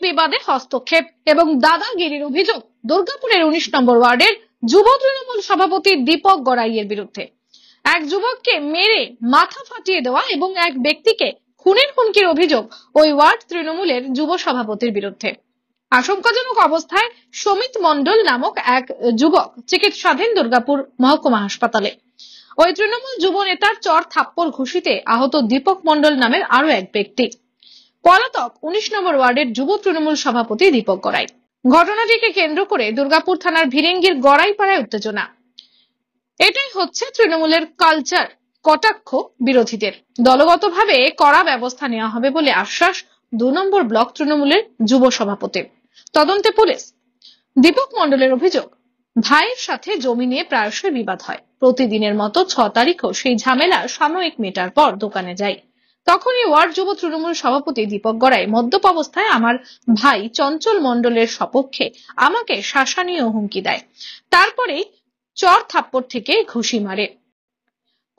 বিবাদে হস্তক্ষেপ এবং দাদাগিরির অভিযোগ দুর্গাপুরের 19 নম্বর ওয়ার্ডের যুব তৃণমূল সভাপতি দীপক গড়াইয়ের বিরুদ্ধে। এক যুবককে মেরে মাথা ফাটিয়ে দেওয়া এবং এক ব্যক্তিকে খুনের হুমকির অভিযোগ ওই ওয়ার্ড তৃণমূলের যুব সভাপতির বিরুদ্ধে। আশঙ্কাজনক অবস্থায় সমিত মণ্ডল নামক এক যুবক চিকিৎসাধীন দুর্গাপুর মহকুমা হাসপাতালে। ওই তৃণমূল যুব নেতার চর থাপ্পড় ঘুষিতে আহত দীপক মণ্ডল নামের আরো এক ব্যক্তি। পলাতক 19 নম্বর ওয়ার্ডের যুব তৃণমূল সভাপতি দীপক গড়াই। ঘটনাটিকে কেন্দ্র করে দুর্গাপুর থানার ভিরেঙ্গির গড়াইপাড়ায় উত্তেজনা। এটাই হচ্ছে তৃণমূলের কালচার, কটাক্ষ বিরোধীদের। দলগতভাবে কড়া ব্যবস্থা নেওয়া হবে বলে আশ্বাস 2 নম্বর ব্লক তৃণমূলের যুব সভাপতির। তদন্তে পুলিশ। দীপক মণ্ডলের অভিযোগ, ভাইয়ের সাথে জমি নিয়ে প্রায়শই বিবাদ হয়। প্রতিদিনের মতো 6 তারিখও সেই ঝামেলা সাময়িক মেটার পর দোকানে যাই। তখনই ওয়ার্ড যুব তৃণমূল সভাপতি দীপক গড়াই মদ্যপ অবস্থায় আমার ভাই চঞ্চল মণ্ডলের সপক্ষে আমাকে শাসানি ও হুমকি দেয়। তারপরেই চর থাপ্পড় থেকে ঘুষি মারে।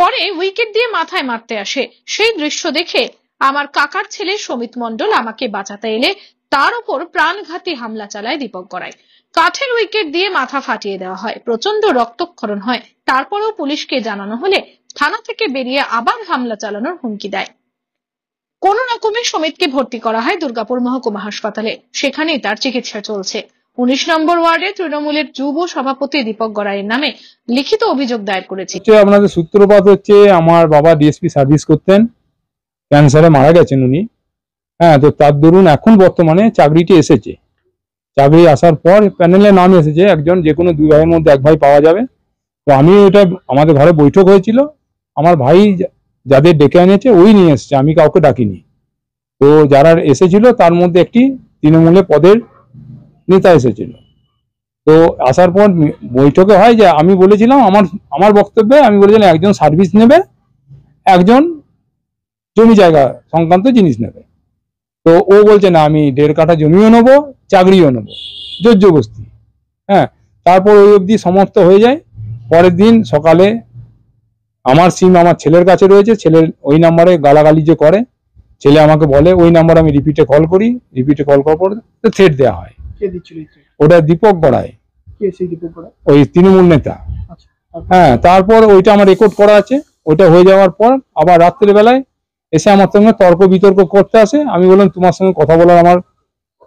পরে উইকেট দিয়ে মাথায় মারতে আসে। সেই দৃশ্য দেখে আমার কাকার ছেলে সমিত মণ্ডল আমাকে বাঁচাতে এলে তার উপর প্রাণঘাতী হামলা চালায় দীপক গড়াই। কাঠের উইকেট দিয়ে মাথা ফাটিয়ে দেওয়া হয়, প্রচন্ড রক্তক্ষরণ হয়। তারপরেও পুলিশকে জানানো হলে থানা থেকে বেরিয়ে আবার হামলা চালানোর হুমকি দেয়। কোন রকমে সমিতকে ভর্তি করা হয় দুর্গাপুর মহকুমা হাসপাতালে। সেখানেই তার চিকিৎসা চলছে। 19 নম্বর ওয়ার্ডে তৃণমূলের যুব সভাপতি দীপক গড়াইয়ের নামে লিখিত অভিযোগ দায়ের করেছে। আপনাদের সূত্রপাত হচ্ছে, আমার বাবা ডিএসপি সার্ভিস করতেন, ক্যান্সারে মারা গেছেন উনি। হ্যাঁ, তো তার দরুন এখন বর্তমানে চাকরিটি এসেছে। চাকরি আসার পর প্যানেলে নাম এসেছে একজন, যে কোনো 2 ভাইয়ের মধ্যে 1 ভাই পাওয়া যাবে। তো আমি এটা, আমাদের ঘরে বৈঠক হয়েছিল, আমার ভাই যাদের ডেকে এনেছে ওই নিয়ে এসছে, আমি কাউকে ডাকিনি। তো যারা এসেছিল তার মধ্যে একটি তৃণমূলের পদের নেতা এসেছিল। তো আসার পর বৈঠকে হয় যে আমি বলেছিলাম, আমার বক্তব্যে আমি বলেছিলাম একজন সার্ভিস নেবে, একজন জমি জায়গা সংক্রান্ত জিনিস নেবে। তো ও বলছে না, আমি 1.5 কাঠা জমিও নেবো, চাকরিও নেবো, জোর জবরদস্তি। হ্যাঁ, তারপর ওই অবধি সমাপ্ত হয়ে যায়। পরের দিন সকালে আমার সিম আমার ছেলের কাছে রয়েছে, ছেলের ওই নাম্বারে গালাগালি যে করে, ছেলে আমাকে বলে ওই নাম্বারে আমি রিপিটে কল করি, রিপিটে কল করার পর থ্রেট দেওয়া হয়। ওটা দীপক গড়াই, ওই তৃণমূল নেতা। হ্যাঁ, তারপর ওইটা আমার রেকর্ড করা আছে। ওইটা হয়ে যাওয়ার পর আবার রাত্রের বেলায় এসে আমার সঙ্গে তর্ক বিতর্ক করতে আসে। আমি বললাম তোমার সঙ্গে কথা বলার আমার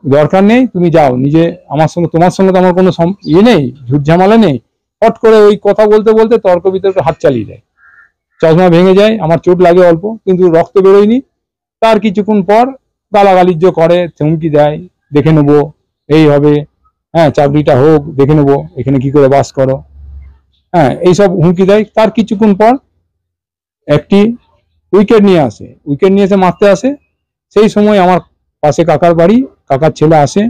দরকার নেই, তুমি যাও নিজে, আমার সঙ্গে তোমার সঙ্গে তো আমার কোনো ইয়ে নেই, ঝুট ঝামেলা নেই। হট করে ওই কথা বলতে বলতে তর্ক বিতর্ক হাত চালিয়ে যায়, চশমা ভেঙে যায়, আমার চোট লাগে অল্প, কিন্তু রক্ত বেরোয়নি। তার কিছুক্ষণ পর গালাগালিজ্য করে, হুমকি দেয়, দেখে নেবো, এই হবে, হ্যাঁ চাকরিটা হোক, দেখে নেবো, এখানে কি করে বাস করো, হ্যাঁ এইসব হুমকি দেয়। তার কিছুক্ষণ পর একটি উইকেট নিয়ে আসে, উইকেট নিয়ে এসে মারতে আসে। সেই সময় আমার পাশে কাকার বাড়ি, কাকার ছেলে আসে।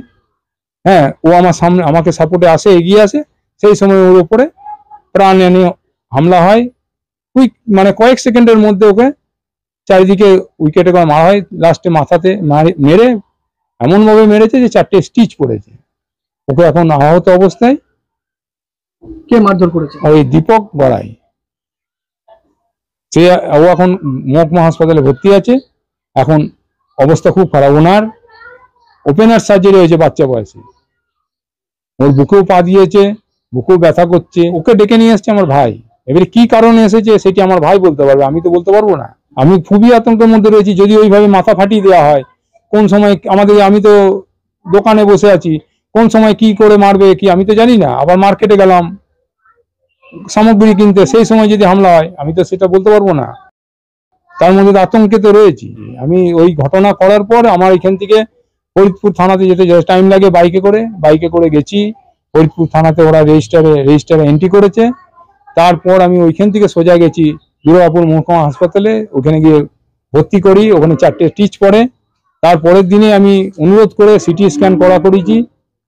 হ্যাঁ, ও আমার সামনে আমাকে সাপোর্টে আসে, এগিয়ে আসে। সেই সময় ওর উপরে প্রাণহানি হামলা হয়। মানে কয়েক সেকেন্ডের মধ্যে ওকে চারিদিকে উইকেটে করে মারা হয়। লাস্টে মাথাতে মেরে এমন ভাবে মেরেছে যে 4টে স্টিচ পড়েছে। ওকে এখন আহত অবস্থায়। কে মারধর করেছে? ওই দীপক গড়াই। ও এখন মহকুমা হাসপাতালে ভর্তি আছে। এখন অবস্থা খুব খারাপ। ওনার ওপেনার সার্জারি হয়েছে বাচ্চা বয়সে। ওর বুকেও পা দিয়েছে, বুকেও ব্যথা করছে। ওকে ডেকে নিয়ে এসছে আমার ভাই। এবারে কি কারণে এসেছে সেটি আমার ভাই বলতে পারবে, আমি তো বলতে পারবো না। আমি খুবই আতঙ্কের মধ্যে রয়েছি, যদি ওইভাবে মাথা ফাটিয়ে দেওয়া হয়, কোন সময় আমি তো দোকানে বসে আছি, কোন সময় কি করে মারবে কি আমি তো জানি না। আবার মার্কেটে গেলাম সামগ্রী কিনতে, সেই সময় যদি হামলা হয় আমি তো সেটা বলতে পারবো না। তার মধ্যে আতঙ্কে তো রয়েছি। আমি ওই ঘটনা করার পর আমার এখান থেকে ফরিদপুর থানাতে যেতে টাইম লাগে, বাইকে করে গেছি। ফরিদপুর থানাতে ওরা রেজিস্টারে এন্ট্রি করেছে। তারপর আমি ওইখান থেকে সোজা গেছি দুর্গাপুর মহকুমা হাসপাতালে, ওখানে গিয়ে ভর্তি করি। ওখানে 4টে স্টিচ পড়ে। তারপরের দিনে আমি অনুরোধ করে সিটি স্ক্যান করেছি।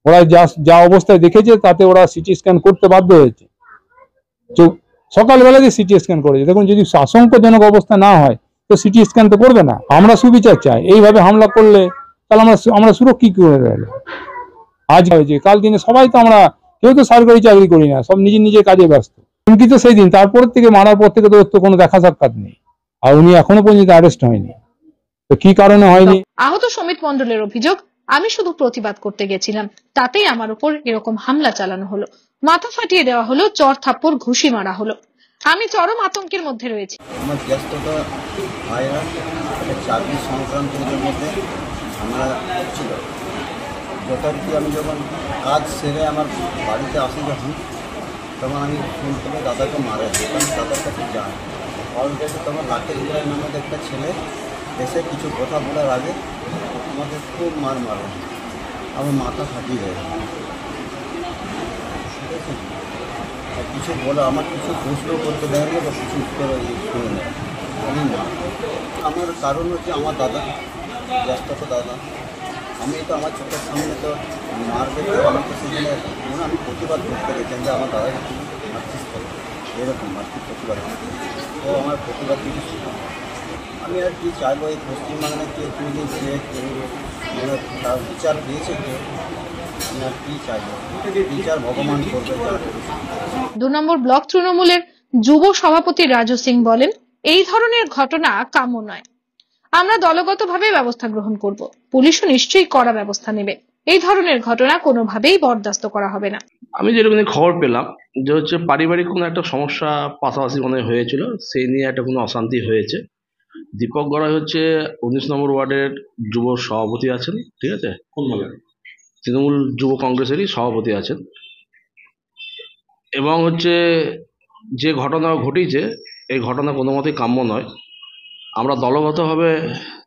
ওরা যা অবস্থায় দেখেছে তাতে ওরা সিটি স্ক্যান করতে বাধ্য হয়েছে। সকালবেলা দিয়ে সিটি স্ক্যান করেছে। দেখুন, যদি আশঙ্কাজনক অবস্থা না হয় তো সিটি স্ক্যান তো করবে না। আমরা সুবিচার চাই। এইভাবে হামলা করলে তাহলে আমরা সুরক্ষিত করে রইল। আজ হয়েছে, কাল দিনে সবাই তো আমরা কেউ তো সরকারি চাকরি করি না, সব নিজের কাজে ব্যস্ত। হুমকি তো সেই দিন, তারপর থেকে মারার পর থেকে তো কোনো দেখা সাক্ষাৎ নেই। আর উনি এখনো পর্যন্ত অ্যারেস্ট হয়নি। তো কি কারণে হয়নি? আহত সমিত মণ্ডলের অভিযোগ, আমি শুধু প্রতিবাদ করতে গেছিলাম, তাতেই আমার উপর এরকম হামলা চালানো হলো, মাথা ফাটিয়ে দেওয়া হলো, চর থাপ্পড় ঘুষি মারা হলো। আমি চরম আতঙ্কের মধ্যে রয়েছি। আমার ব্যস্ততা ভাইরা একটা চাকরি সংক্রান্ত মধ্যে আমরা ছিল যথারীতি আমি যখন কাজ সেরে আমার বাড়িতে আসি তখন আমি ফোন করে দাদাকে মারা যেতাম, দাদার কাছে যাই অলরেডি তখন রাকেশ রায় নামের একটা ছেলে এসে কিছু কথা বলার আগে আমাকে খুব মারে, আমার মাথা ফাটিয়ে দেয়। ঠিক আছে, কিছু বলে আমার কিছু প্রশ্ন করতে দেয় না বা কিছু উত্তর শুনে নেয় আমি না। আমার কারণ হচ্ছে আমার দাদা, ব্যস্ততা দাদা, আমি তো আমার চোখের সামনে তো মারবে আমাকে সেখানে আমি প্রতিবাদ করতে গেছেন যে আমার দাদা মারছিস করে এরকম মারছিস প্রতিবাদ, তো আমার প্রতিবাদ কিছু ছিল। আমি আর কি চাইবো এই পশ্চিমবাংলায় কেউ যে মানে তার বিচার পেয়েছে কেউ, আমি আর কি চাইবো, বিচার ভগবান করবে। 2 নম্বর ব্লক তৃণমূলের যুব সভাপতি রাজু সিং বলেন, এই ধরনের ঘটনা কাম্য নয়। আমরা দলগতভাবে ব্যবস্থা গ্রহণ করব, পুলিশও নিশ্চয়ই কড়া ব্যবস্থা নেবে। এই ধরনের ঘটনা কোনোভাবেই বরদাস্ত করা হবে না। আমি যেরকম খবর পেলাম যে হচ্ছে পারিবারিক কোনো একটা সমস্যা পাশাপাশি মনে হয়েছিল, সেই নিয়ে একটা কোনো অশান্তি হয়েছে। দীপক গড়াই হচ্ছে 19 নম্বর ওয়ার্ডের যুব সভাপতি আছেন, ঠিক আছে, তৃণমূল যুব কংগ্রেসেরই সভাপতি আছেন, এবং হচ্ছে যে ঘটনা ঘটেছে এই ঘটনা কোনো মতেই কাম্য নয়। আমরা দলগতভাবে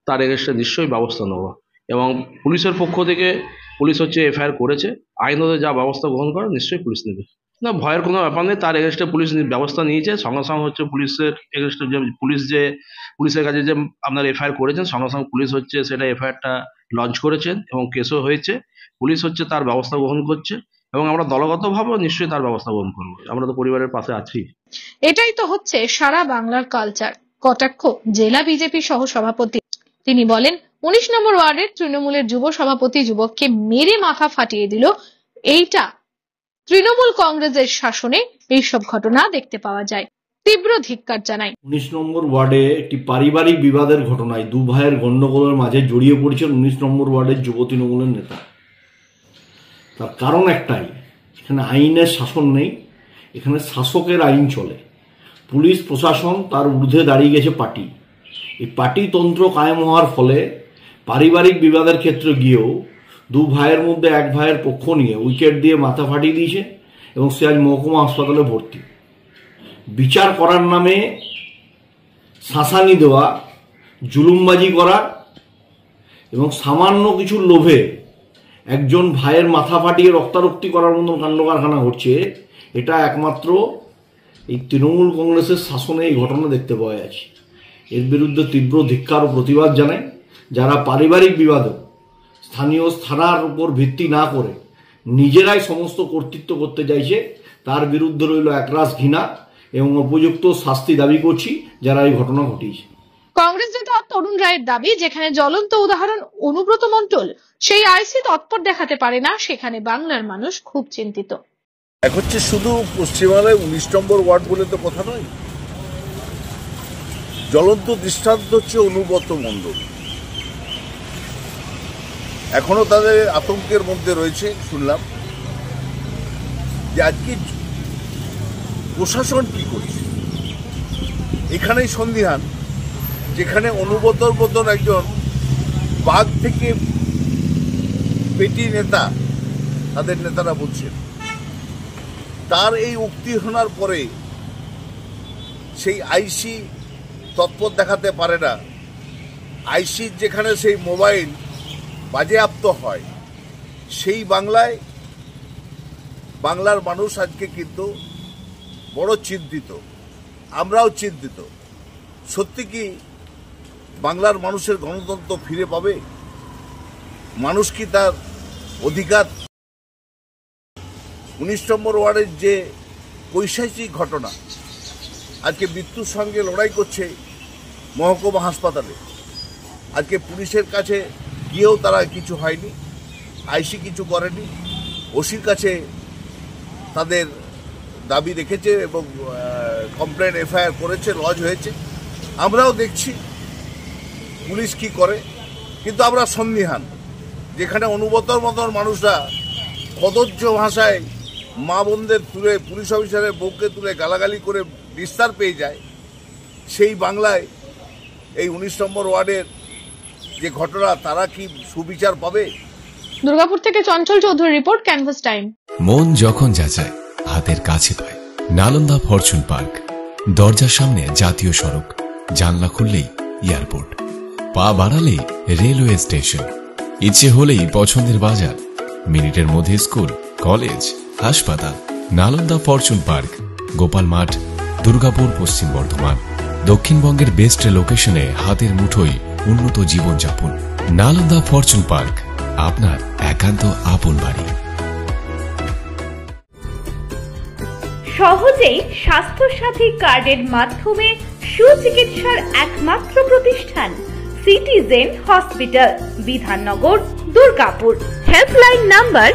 তার এগেনস্টে নিশ্চয়ই ব্যবস্থা নেব, এবং পুলিশের পক্ষ থেকে পুলিশ হচ্ছে এফআইআর করেছে, আইনত যা ব্যবস্থা গ্রহণ করে নিশ্চয়ই পুলিশ নেবে। না, ভয়ের কোনো ব্যাপার নেই, তার এগেনস্টে পুলিশ ব্যবস্থা নিয়েছে। সঙ্গে সঙ্গে হচ্ছে পুলিশের এগেনস্টে যে পুলিশের কাছে যে আপনার এফআইআর করেছেন, সঙ্গে সঙ্গে পুলিশ হচ্ছে সেটা এফআইআরটা লঞ্চ করেছেন এবং কেসও হয়েছে। পুলিশ হচ্ছে তার ব্যবস্থা গ্রহণ করছে এবং আমরা দলগতভাবেও নিশ্চয়ই তার ব্যবস্থা গ্রহণ করবো। আমরা তো পরিবারের পাশে আছি। এটাই তো হচ্ছে সারা বাংলার কালচার, কটাক্ষ জেলা বিজেপি সহ সভাপতি। তিনি বলেন, 19 নম্বর ওয়ার্ডের তৃণমূলের যুব সভাপতি যুবককে মেরে মাথা ফাটিয়ে দিল। এইটা তৃণমূল কংগ্রেসের শাসনে এইসব ঘটনা দেখতে পাওয়া যায়। তীব্র ধিক্কার জানাই। 19 নম্বর ওয়ার্ডে একটি পারিবারিক বিবাদের ঘটনায় দু ভাইয়ের গন্ডগোলের মাঝে জড়িয়ে পড়েছেন 19 নম্বর ওয়ার্ডের যুব তৃণমূলের নেতা। তার কারণ একটাই, এখানে আইনের শাসন নেই, এখানে শাসকের আইন চলে। পুলিশ প্রশাসন তার ঊর্ধ্বে দাঁড়িয়ে গেছে পার্টি। এই পার্টিতন্ত্র কায়েম হওয়ার ফলে পারিবারিক বিবাদের ক্ষেত্রে গিয়েও দু ভাইয়ের মধ্যে এক ভাইয়ের পক্ষ নিয়ে উইকেট দিয়ে মাথা ফাটিয়ে দিয়েছে এবং সে আজ মহকুমা হাসপাতালে ভর্তি। বিচার করার নামে শাসানি দেওয়া, জুলুমবাজি করা এবং সামান্য কিছু লোভে একজন ভাইয়ের মাথা ফাটিয়ে রক্তারক্তি করার মতন কাণ্ড কারখানা ঘটছে। এটা একমাত্র এই তৃণমূল কংগ্রেসের শাসনে এই ঘটনা দেখতে পাওয়া যাচ্ছে। এর বিরুদ্ধে তীব্র ধিক্কার ও প্রতিবাদ জানাই। যারা পারিবারিক বিবাদও স্থানীয় থানার উপর ভিত্তি না করে নিজেরাই সমস্ত কর্তৃত্ব করতে চাইছে, তার বিরুদ্ধে রইল একরাশ ঘৃণা এবং উপযুক্ত শাস্তি দাবি করছি যারা এই ঘটনা ঘটিয়েছে। কংগ্রেস নেতা তরুণ রায়ের দাবি, যেখানে জ্বলন্ত উদাহরণ অনুব্রত মণ্ডল, সেই আইসি তৎপর দেখাতে পারে না, সেখানে বাংলার মানুষ খুব চিন্তিত। এক হচ্ছে শুধু পশ্চিমবাংলায় 19 নম্বর ওয়ার্ড বলে তো কথা নয়, জ্বলন্ত দৃষ্টান্ত হচ্ছে অনুব্রত মণ্ডল। এখনো তাদের আতঙ্কের মধ্যে রয়েছে। শুনলাম যে আজকে প্রশাসন কি করছে, এখানেই সন্দিহান, যেখানে অনুব্রতর মতন একজন বাঘ থেকে পেটি নেতা, তাদের নেতারা বলছেন, তার এই উক্তি শোনার পরে সেই আইসি তৎপর দেখাতে পারে না। আইসির যেখানে সেই মোবাইল বাজেয়াপ্ত হয়, সেই বাংলায় বাংলার মানুষ আজকে কিন্তু বড় চিন্তিত, আমরাও চিন্তিত। সত্যি কি বাংলার মানুষের গণতন্ত্র ফিরে পাবে? মানুষ কি তার অধিকার? 19 নম্বর ওয়ার্ডের যে পৈশাচিক ঘটনা, আজকে মৃত্যুর সঙ্গে লড়াই করছে মহকুমা হাসপাতালে। আজকে পুলিশের কাছে গিয়েও তারা কিছু হয়নি, আইসি কিছু করেনি, ওসির কাছে তাদের দাবি রেখেছে এবং কমপ্লেন এফআইআর করেছে, লজ হয়েছে। আমরাও দেখছি পুলিশ কি করে, কিন্তু আমরা সন্দিহান যেখানে অনুবতর মতন মানুষরা কদর্য ভাষায় মা বোনদের তুলে, পুলিশ অফিসারের বউকে তুলে গালাগালি করে বিস্তার পেয়ে যায়, সেই বাংলায় এই 19 নম্বর ওয়ার্ডের যে ঘটনা, তারা কি সুবিচার পাবে? দুর্গাপুর থেকে Chanchal Chowdhury report, canvas time. মন যখন যাচায় হাতের কাছে পায় নালন্দা ফরচুন পার্ক। দরজার সামনে জাতীয় সড়ক, জানলা খুললেই এয়ারপোর্ট, পা বাড়ালেই রেলওয়ে স্টেশন, ইচ্ছে হলেই পছন্দের বাজার, মিনিটের মধ্যে স্কুল, কলেজ, হাসপাতাল। নালন্দা ফরচুন পার্ক, গোপাল মাঠ, দুর্গাপুর, পশ্চিম বর্ধমান। দক্ষিণবঙ্গের বেস্ট লোকেশনে হাতের মুঠোয় উন্নত জীবনযাপন। নালন্দা ফরচুন পার্ক, আপনার একান্ত আপন বাড়ি। সহজেই স্বাস্থ্যসাথী কার্ডের মাধ্যমে সুচিকিৎসার একমাত্র প্রতিষ্ঠান citizen hospital, Bidhannagar, Durgapur. Helpline number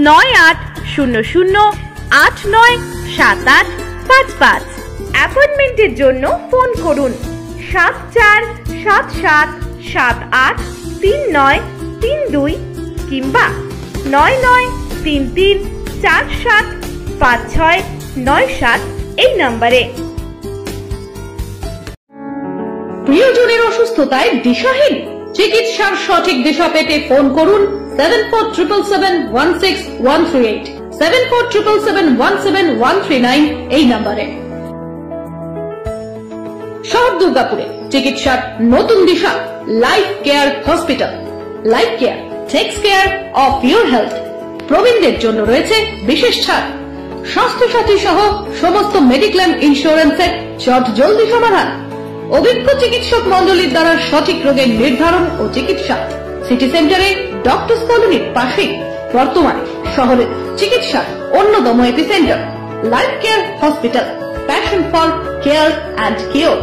9800897855। অ্যাপয়েন্টমেন্টের জন্য ফোন করুন 7477783932 কিংবা 9933475697 এই নম্বরে। প্রিয়জনের অসুস্থতায় দিশাহীন, চিকিৎসার সঠিক দিশা পেতে ফোন করুন 7477716138, 7477717139 এই নম্বরে। শহর দুর্গাপুরে চিকিৎসার নতুন দিশা life care hospital. Life care takes care of your health. প্রবীণদের জন্য রয়েছে বিশেষ ছাড়। স্বাস্থ্যসাথী সহ সমস্ত মেডিক্লেম ইন্স্যুরেন্সের জলদি সমাধান। অভিজ্ঞ চিকিৎসক মন্ডলীর দ্বারা সঠিক রোগের নির্ধারণ ও চিকিৎসা। সিটি সেন্টারে ডক্টরস কলোনির পাশেই বর্তমানে শহরের চিকিৎসার অন্যতম epicentre life care hospital, passion for care and cure.